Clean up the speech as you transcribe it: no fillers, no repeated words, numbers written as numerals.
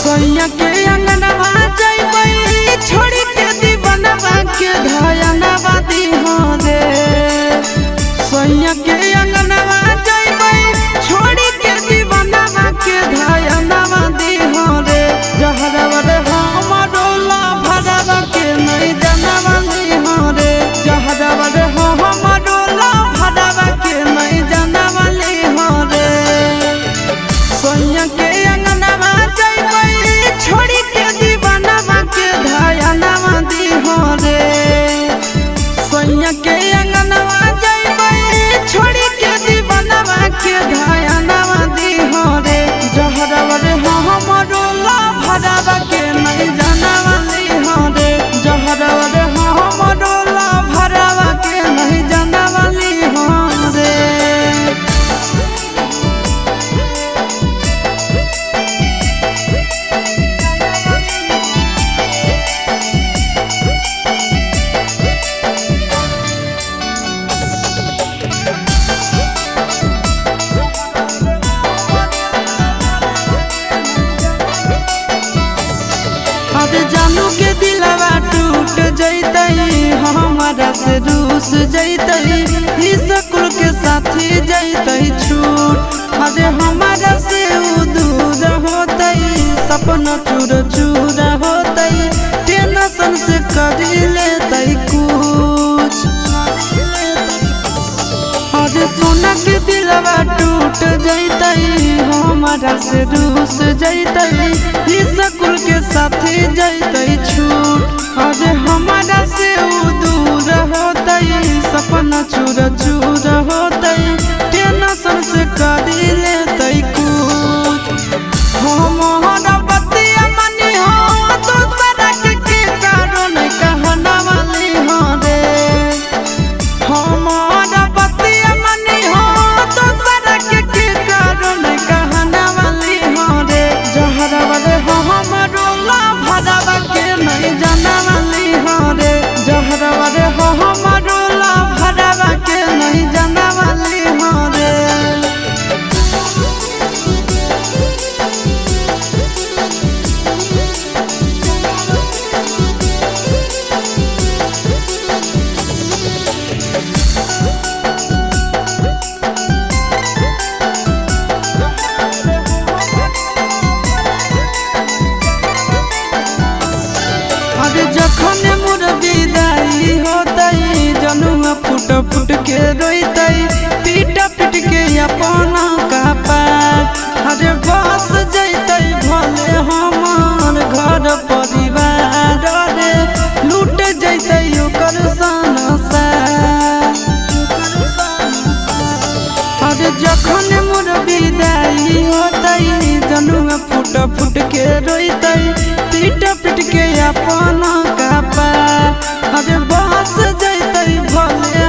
सैया के अंगनवा जइबै छोड़ी के दीवानवा के धयनवा दिहो रे। सैया के अंगनवा जइबै छोड़ी के दीवानवा के धयनवा दिहो रे। जहरवा रे हमरो ला भरवा के नहीं जानवा दिहो रे। जहरवा रे हमरो ला भरवा के नहीं जानवा दिहो रे। सैया के अंगनवा छोड़ी के दीवानवा के धयनवा दिहो रे। सैया के अंगनवा जइबै छोड़ी के दीवानवा के धयनवा दिहो रे। जहरवा रे हमरो ला भरवा के नहीं जानवा दिहो रे। जहरवा रे हमरो ला भरवा के नहीं जानवा दिहो रे। जानू के दिलवा टूट जैतई हमारा से रूस जैतई ही स्कूल के साथी जैतई छूट। अरे हमारा से दूर होतई सपना चूर चूर होतई टेंशन से कर लेतई कुछ। अरे सोना के दिलवा टूट जैतई हमारा से रूस जैतई ही स्कूल के साथी जैतई छूट। अरे हमारा से दूर होतई सपना चूर चूर होतई टेंशन से कर लेतई कुछ। हमारा बतिया मनी हो तो सड़क के कारण कहना वाली हो रे। हमारा बतिया मनी हो तो सड़क के कारण कहना वाली हो रे। जहरवा रे हमरो ला भरवा के नहीं जाना वाली हो रे। जहरवा रे हमरो ला भरवा के नहीं जाना वाली हो रे। अरे जखन मोर विदाई होतई जनुआ फुट फुट के रोइतई पीट पीट के अपना कपार। अरे बस जैतई भले हमार घर परिवार रे लूट जैतई ओकर संसार। अरे जखन मोर विदाई होतई जनुआ फुट फुट के रोइतई पीट पीट के अपना कपार। अरे बस जैतई भले